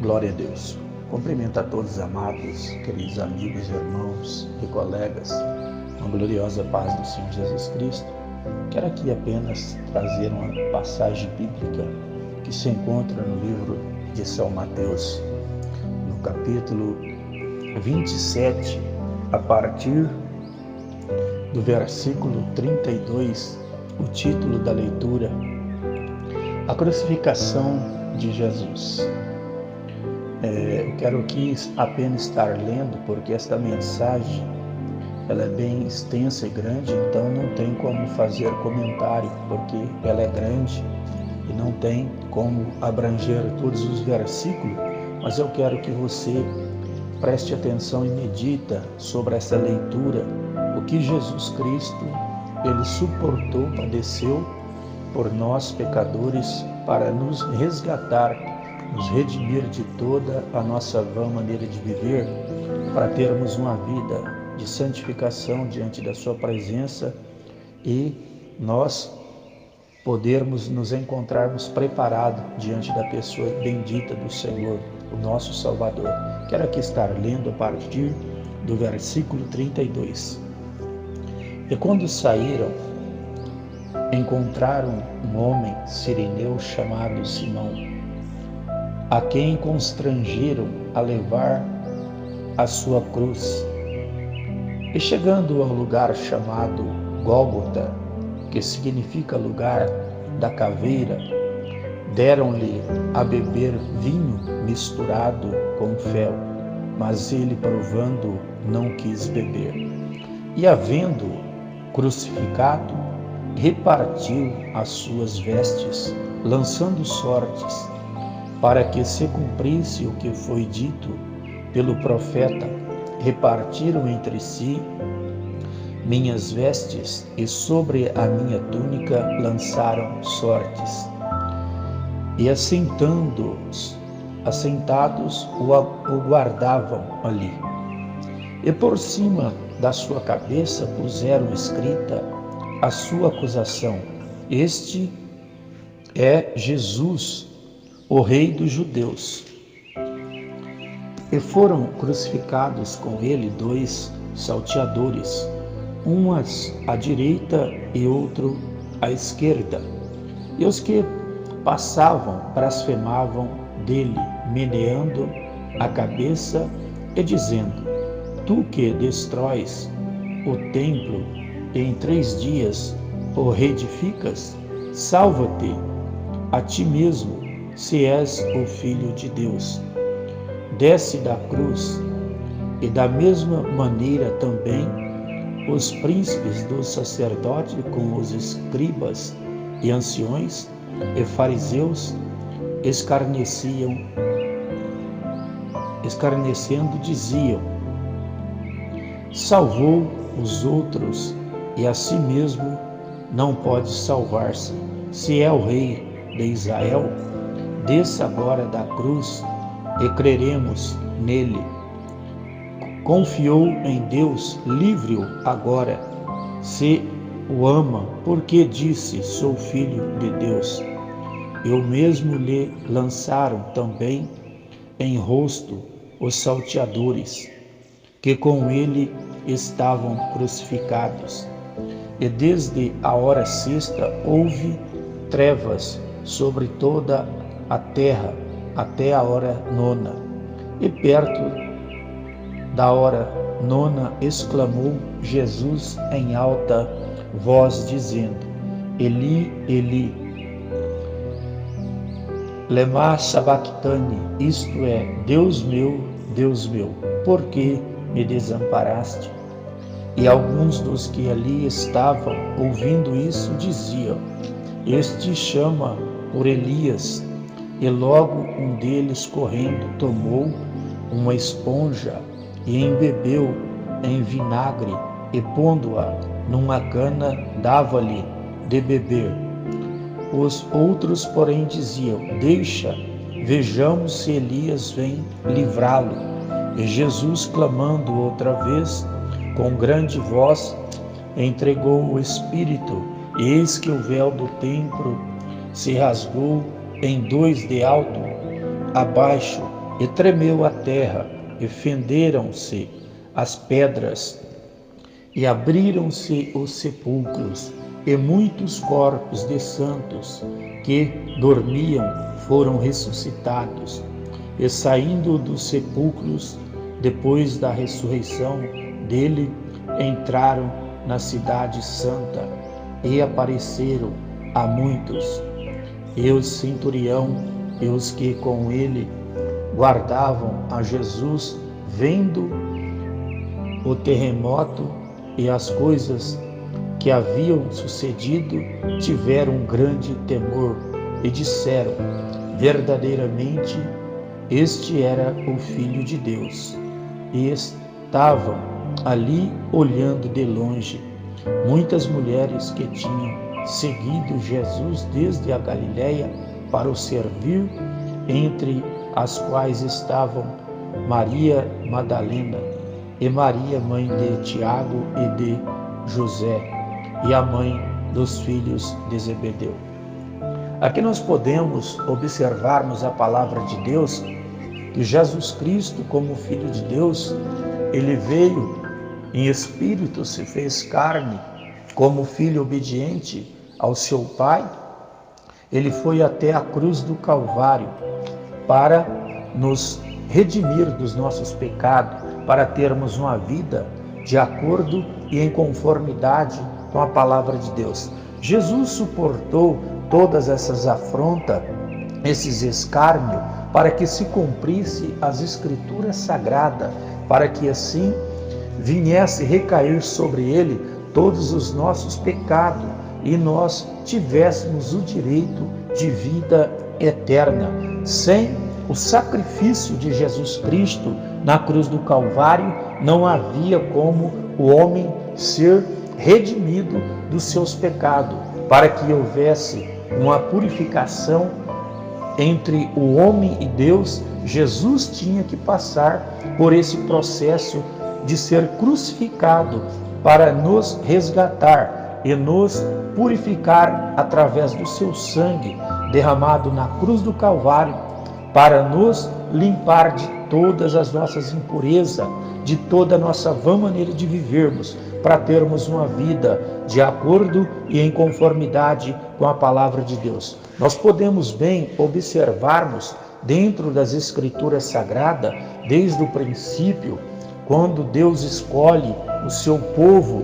Glória a Deus. Cumprimento a todos amados, queridos amigos, irmãos e colegas, uma gloriosa paz do Senhor Jesus Cristo. Quero aqui apenas trazer uma passagem bíblica que se encontra no livro de São Mateus, no capítulo 27, a partir do versículo 32, o título da leitura: A crucificação de Jesus. Eu quero aqui apenas estar lendo, porque esta mensagem ela é bem extensa e grande, então não tem como fazer comentário, porque ela é grande e não tem como abranger todos os versículos, mas eu quero que você preste atenção e medita sobre essa leitura, o que Jesus Cristo, ele suportou, padeceu por nós pecadores, para nos resgatar, nos redimir de toda a nossa vã maneira de viver, para termos uma vida de santificação diante da sua presença e nós podermos nos encontrarmos preparados diante da pessoa bendita do Senhor, o nosso Salvador. Quero aqui estar lendo a partir do versículo 32. E quando saíram, encontraram um homem sirineu chamado Simão, a quem constrangeram a levar a sua cruz. E chegando ao lugar chamado Gólgota, que significa lugar da caveira, deram-lhe a beber vinho misturado com fel, mas ele, provando, não quis beber. E, havendo crucificado, repartiu as suas vestes, lançando sortes, para que se cumprisse o que foi dito pelo profeta: repartiram entre si minhas vestes, e sobre a minha túnica lançaram sortes. E assentados o guardavam ali. E por cima da sua cabeça puseram escrita a sua acusação: Este é Jesus, o Rei dos Judeus. E foram crucificados com ele 2 salteadores, umas à direita e outro à esquerda. E os que passavam blasfemavam dele, meneando a cabeça e dizendo: Tu que destróis o templo e em 3 dias o reedificas, salva-te a ti mesmo, se és o Filho de Deus. Desce da cruz. E da mesma maneira também os príncipes dos sacerdotes com os escribas e anciões e fariseus escarnecendo diziam: Salvou os outros e a si mesmo não pode salvar-se. Se é o Rei de Israel, desça agora da cruz e creremos nele. Confiou em Deus, livre-o agora, se o ama, porque disse: Sou filho de Deus. E o mesmo lhe lançaram também em rosto os salteadores, que com ele estavam crucificados. E desde a hora 6ª houve trevas sobre toda a terra até a hora 9ª. E perto da hora 9ª exclamou Jesus em alta voz, dizendo: Eli, Eli, lema sabachthani, isto é, Deus meu, por que me desamparaste? E alguns dos que ali estavam, ouvindo isso, diziam: Este chama por Elias. E logo um deles, correndo, tomou uma esponja e embebeu em vinagre, e pondo-a numa cana, dava-lhe de beber. Os outros, porém, diziam: Deixa, vejamos se Elias vem livrá-lo. E Jesus, clamando outra vez com grande voz, entregou o Espírito, e eis que o véu do templo se rasgou em 2 de alto a baixo, e tremeu a terra, e fenderam-se as pedras, e abriram-se os sepulcros, e muitos corpos de santos que dormiam foram ressuscitados. E saindo dos sepulcros, depois da ressurreição dele, entraram na cidade santa e apareceram a muitos. E o centurião e os que com ele guardavam a Jesus, vendo o terremoto e as coisas que haviam sucedido, tiveram um grande temor e disseram: verdadeiramente este era o Filho de Deus. E estavam ali olhando de longe muitas mulheres que tinham seguido Jesus desde a Galiléia para o servir, entre as quais estavam Maria Madalena e Maria, mãe de Tiago e de José, e a mãe dos filhos de Zebedeu. Aqui nós podemos observarmos a palavra de Deus, que Jesus Cristo, como Filho de Deus, ele veio em espírito, se fez carne, como filho obediente ao seu Pai. Ele foi até a cruz do Calvário para nos redimir dos nossos pecados, para termos uma vida de acordo e em conformidade com a palavra de Deus. Jesus suportou todas essas afrontas, esses escárnios, para que se cumprisse as Escrituras Sagradas, para que assim viesse recair sobre ele todos os nossos pecados e nós tivéssemos o direito de vida eterna. Sem o sacrifício de Jesus Cristo na cruz do Calvário, não havia como o homem ser redimido dos seus pecados. Para que houvesse uma purificação entre o homem e Deus, Jesus tinha que passar por esse processo de ser crucificado para nos resgatar e nos purificar através do seu sangue derramado na cruz do Calvário, para nos limpar de todas as nossas impurezas, de toda a nossa vã maneira de vivermos, para termos uma vida de acordo e em conformidade com a palavra de Deus. Nós podemos bem observarmos dentro das Escrituras Sagradas, desde o princípio, quando Deus escolhe o seu povo,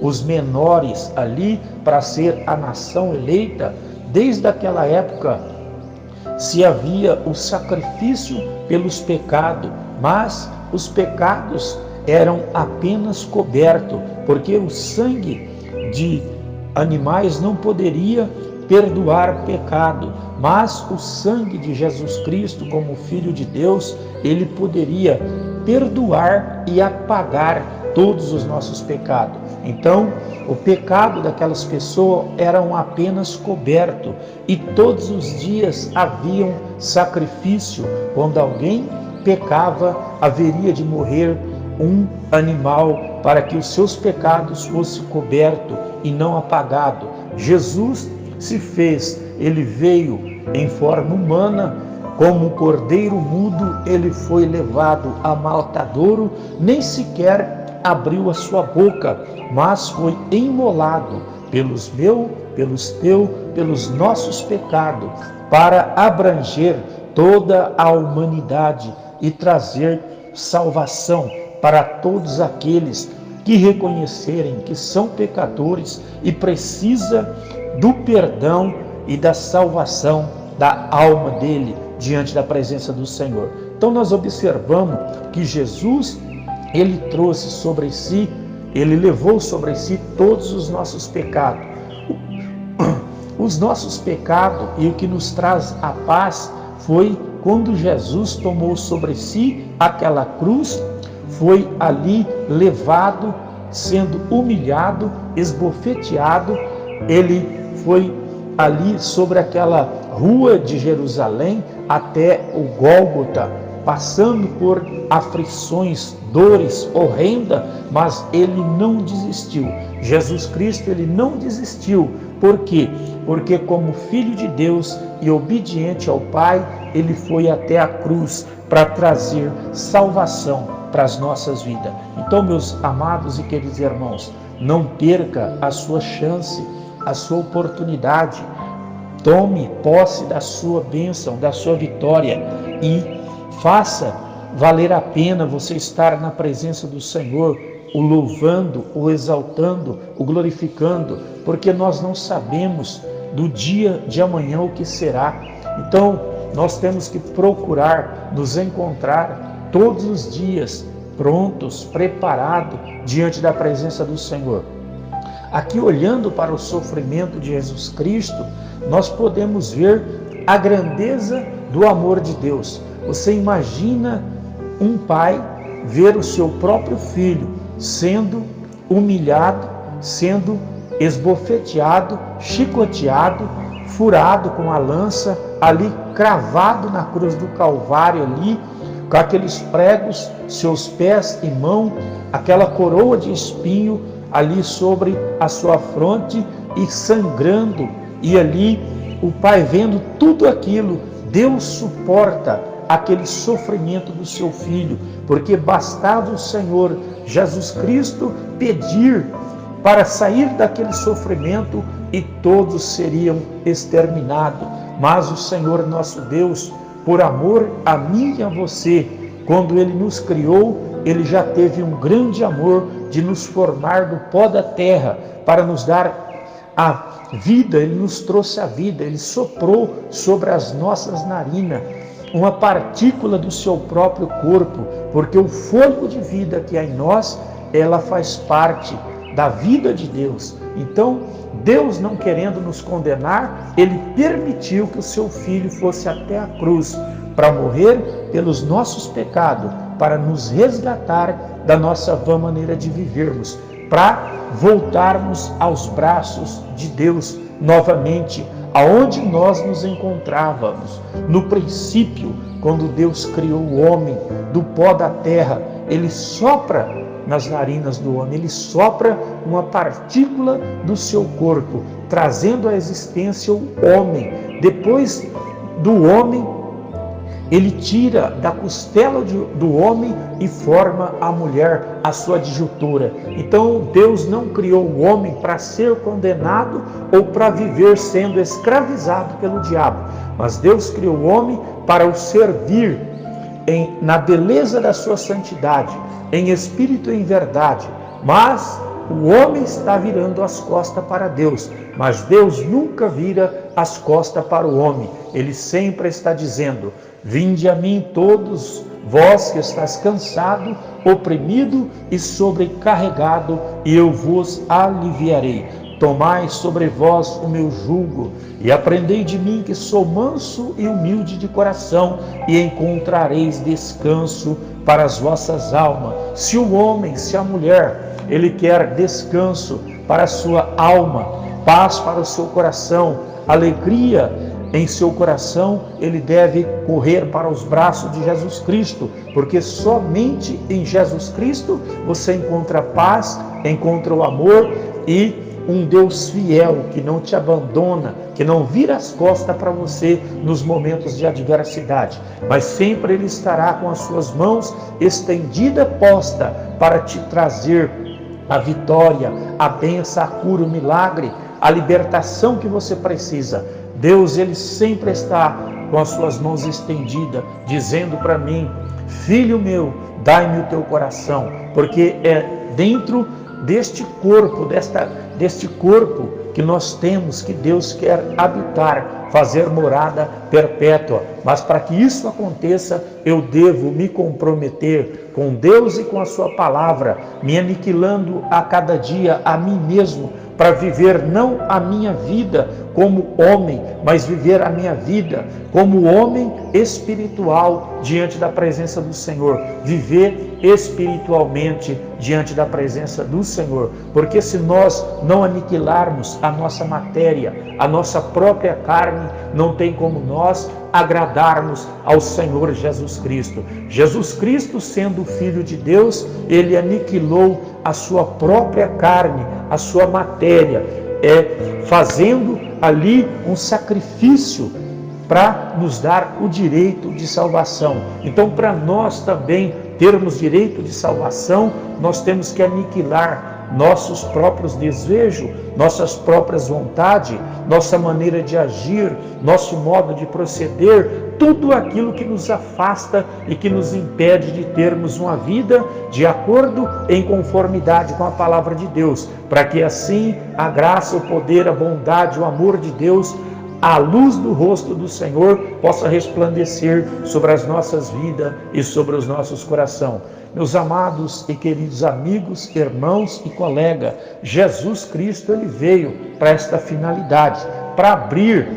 os menores ali, para ser a nação eleita. Desde aquela época se havia o sacrifício pelos pecados, mas os pecados eram apenas cobertos, porque o sangue de animais não poderia perdoar pecado, mas o sangue de Jesus Cristo, como Filho de Deus, ele poderia perdoar e apagar todos os nossos pecados. Então, o pecado daquelas pessoas eram apenas coberto, e todos os dias havia um sacrifício. Quando alguém pecava, haveria de morrer um animal para que os seus pecados fossem cobertos e não apagados. Jesus se fez, ele veio em forma humana, como um cordeiro mudo, ele foi levado a matadouro, nem sequer abriu a sua boca, mas foi imolado pelos meus, pelos teus, pelos nossos pecados, para abranger toda a humanidade e trazer salvação para todos aqueles que reconhecerem que são pecadores e precisa do perdão e da salvação da alma dele diante da presença do Senhor. Então nós observamos que Jesus, ele trouxe sobre si, ele levou sobre si todos os nossos pecados. Os nossos pecados, e o que nos traz a paz foi quando Jesus tomou sobre si aquela cruz, foi ali levado, sendo humilhado, esbofeteado. Ele foi ali sobre aquela rua de Jerusalém até o Gólgota, passando por aflições, dores horrendas, mas ele não desistiu. Jesus Cristo, ele não desistiu Por quê? Porque como filho de Deus e obediente ao Pai, ele foi até a cruz para trazer salvação para as nossas vidas. Então, meus amados e queridos irmãos, não perca a sua chance, a sua oportunidade. Tome posse da sua bênção, da sua vitória e faça valer a pena você estar na presença do Senhor, o louvando, o exaltando, o glorificando, porque nós não sabemos do dia de amanhã o que será. Então, nós temos que procurar nos encontrar todos os dias prontos, preparados diante da presença do Senhor. Aqui, olhando para o sofrimento de Jesus Cristo, nós podemos ver a grandeza do amor de Deus. Você imagina um pai ver o seu próprio filho sendo humilhado, sendo esbofeteado, chicoteado, furado com a lança, ali cravado na cruz do Calvário, ali com aqueles pregos, seus pés e mão, aquela coroa de espinho ali sobre a sua fronte e sangrando, e ali o pai vendo tudo aquilo. Deus suporta aquele sofrimento do seu filho, porque bastava o Senhor Jesus Cristo pedir para sair daquele sofrimento e todos seriam exterminados. Mas o Senhor nosso Deus, por amor a mim e a você, quando Ele nos criou, Ele já teve um grande amor de nos formar do pó da terra para nos dar a vida. Ele nos trouxe a vida, Ele soprou sobre as nossas narinas uma partícula do seu próprio corpo, porque o fôlego de vida que há em nós, ela faz parte da vida de Deus. Então, Deus, não querendo nos condenar, Ele permitiu que o seu Filho fosse até a cruz para morrer pelos nossos pecados, para nos resgatar da nossa vã maneira de vivermos, para voltarmos aos braços de Deus novamente, aonde nós nos encontrávamos. No princípio, quando Deus criou o homem do pó da terra, Ele sopra nas narinas do homem, Ele sopra uma partícula do seu corpo, trazendo à existência o homem. Depois do homem, Ele tira da costela do homem e forma a mulher, a sua adjutora. Então, Deus não criou o homem para ser condenado ou para viver sendo escravizado pelo diabo, mas Deus criou o homem para o servir na beleza da sua santidade, em espírito e em verdade. Mas o homem está virando as costas para Deus, mas Deus nunca vira as costas para o homem. Ele sempre está dizendo: vinde a mim todos vós que estáis cansado, oprimido e sobrecarregado, e eu vos aliviarei. Tomai sobre vós o meu jugo e aprendei de mim, que sou manso e humilde de coração, e encontrareis descanso para as vossas almas. Se o homem, se a mulher, ele quer descanso para a sua alma, paz para o seu coração, alegria em seu coração, ele deve correr para os braços de Jesus Cristo, porque somente em Jesus Cristo você encontra paz, encontra o amor e um Deus fiel, que não te abandona, que não vira as costas para você nos momentos de adversidade, mas sempre Ele estará com as suas mãos estendidas, posta para te trazer a vitória, a bênção, a cura, o milagre, a libertação que você precisa. Deus, Ele sempre está com as suas mãos estendidas, dizendo para mim: filho meu, dai-me o teu coração, porque é dentro deste corpo, deste corpo que nós temos, que Deus quer habitar, fazer morada perpétua. Mas para que isso aconteça, eu devo me comprometer com Deus e com a sua palavra, me aniquilando a cada dia a mim mesmo, para viver não a minha vida como homem, mas viver a minha vida como homem espiritual diante da presença do Senhor, viver espiritualmente diante da presença do Senhor, porque se nós não aniquilarmos a nossa matéria, a nossa própria carne, não tem como nós agradarmos ao Senhor Jesus Cristo. Jesus Cristo, sendo Filho de Deus, Ele aniquilou a sua própria carne, a sua matéria, fazendo ali um sacrifício para nos dar o direito de salvação. Então, para nós também termos direito de salvação, nós temos que aniquilar nossos próprios desejos, nossas próprias vontades, nossa maneira de agir, nosso modo de proceder, tudo aquilo que nos afasta e que nos impede de termos uma vida de acordo em conformidade com a palavra de Deus, para que assim a graça, o poder, a bondade, o amor de Deus, a luz do rosto do Senhor possa resplandecer sobre as nossas vidas e sobre os nossos corações. Meus amados e queridos amigos, irmãos e colegas, Jesus Cristo, Ele veio para esta finalidade, para abrir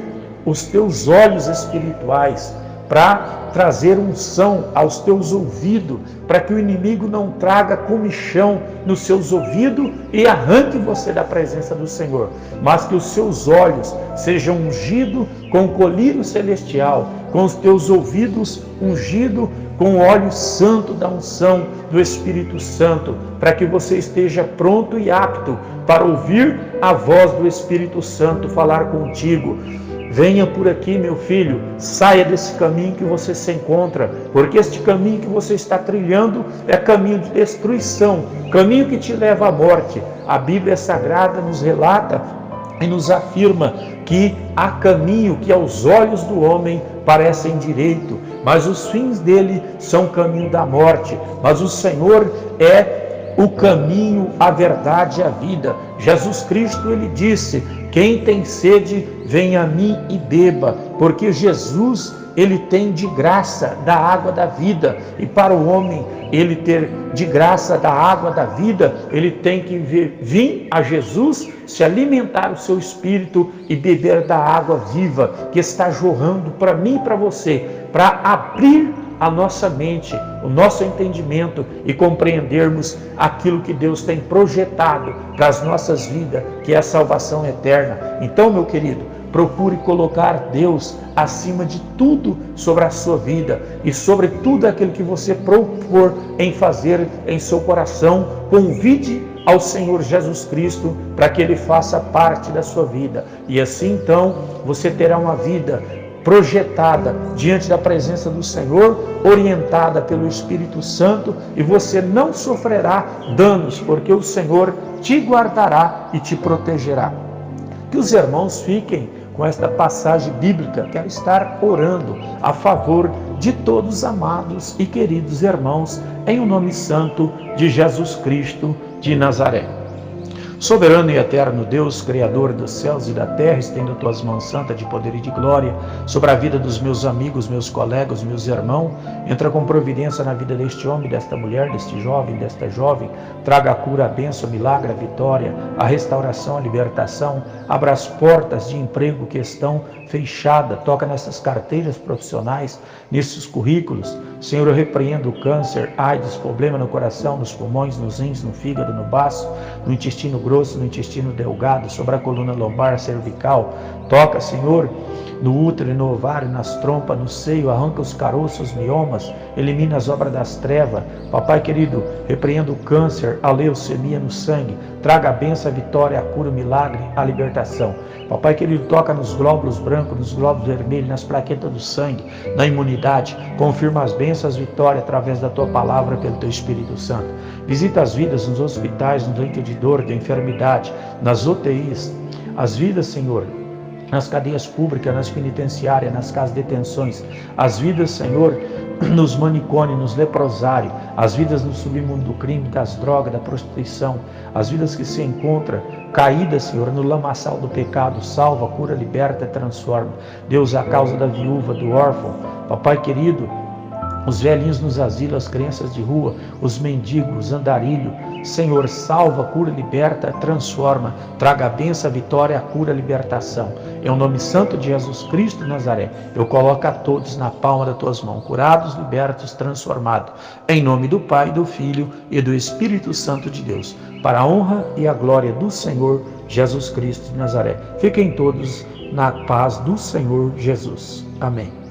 os teus olhos espirituais, para trazer unção aos teus ouvidos, para que o inimigo não traga comichão nos seus ouvidos e arranque você da presença do Senhor, mas que os seus olhos sejam ungidos com o colírio celestial, com os teus ouvidos ungidos com o óleo santo da unção do Espírito Santo, para que você esteja pronto e apto para ouvir a voz do Espírito Santo falar contigo. Venha por aqui, meu filho, saia desse caminho que você se encontra, porque este caminho que você está trilhando é caminho de destruição, caminho que te leva à morte. A Bíblia Sagrada nos relata e nos afirma que há caminho que aos olhos do homem parecem direito, mas os fins dele são caminho da morte. Mas o Senhor é o caminho, a verdade e a vida. Jesus Cristo, Ele disse: quem tem sede, venha a mim e beba, porque Jesus, Ele tem de graça da água da vida, e para o homem ele ter de graça da água da vida, ele tem que vir a Jesus, se alimentar o seu espírito e beber da água viva que está jorrando para mim e para você, para abrir a nossa mente, o nosso entendimento e compreendermos aquilo que Deus tem projetado para as nossas vidas, que é a salvação eterna. Então, meu querido, procure colocar Deus acima de tudo sobre a sua vida e sobre tudo aquilo que você propor em fazer em seu coração. Convide ao Senhor Jesus Cristo para que Ele faça parte da sua vida. E assim, então, você terá uma vida projetada diante da presença do Senhor, orientada pelo Espírito Santo, e você não sofrerá danos, porque o Senhor te guardará e te protegerá. Que os irmãos fiquem com esta passagem bíblica. Quero estar orando a favor de todos os amados e queridos irmãos, em o nome santo de Jesus Cristo de Nazaré. Soberano e eterno Deus, Criador dos céus e da terra, estendo tuas mãos santas de poder e de glória sobre a vida dos meus amigos, meus colegas, meus irmãos. Entra com providência na vida deste homem, desta mulher, deste jovem, desta jovem. Traga a cura, a bênção, o milagre, a vitória, a restauração, a libertação. Abra as portas de emprego que estão fechadas. Toca nessas carteiras profissionais, nesses currículos. Senhor, eu repreendo o câncer, AIDS, problema no coração, nos pulmões, nos rins, no fígado, no baço, no intestino grosso, no intestino delgado, sobre a coluna lombar, cervical. Toca, Senhor, no útero, no ovário, nas trompas, no seio, arranca os caroços, os miomas, elimina as obras das trevas. Papai querido, repreenda o câncer, a leucemia no sangue, traga a bênção, a vitória, a cura, o milagre, a libertação. Papai querido, toca nos glóbulos brancos, nos glóbulos vermelhos, nas plaquetas do sangue, na imunidade, confirma as bênçãos, as vitórias através da tua palavra, pelo teu Espírito Santo. Visita as vidas nos hospitais, no leito de dor, de enfermidade, nas UTIs, as vidas, Senhor, nas cadeias públicas, nas penitenciárias, nas casas de detenções, as vidas, Senhor, nos manicômios, nos leprosários, as vidas no submundo do crime, das drogas, da prostituição, as vidas que se encontram caídas, Senhor, no lamaçal do pecado. Salva, cura, liberta, transforma. Deus, a causa da viúva, do órfão, Papai querido, os velhinhos nos asilos, as crianças de rua, os mendigos, andarilho. Senhor, salva, cura, liberta, transforma, traga a bênção, a vitória, a cura, a libertação. Em o nome santo de Jesus Cristo de Nazaré, eu coloco a todos na palma das tuas mãos, curados, libertos, transformados. Em nome do Pai, do Filho e do Espírito Santo de Deus, para a honra e a glória do Senhor Jesus Cristo de Nazaré. Fiquem todos na paz do Senhor Jesus. Amém.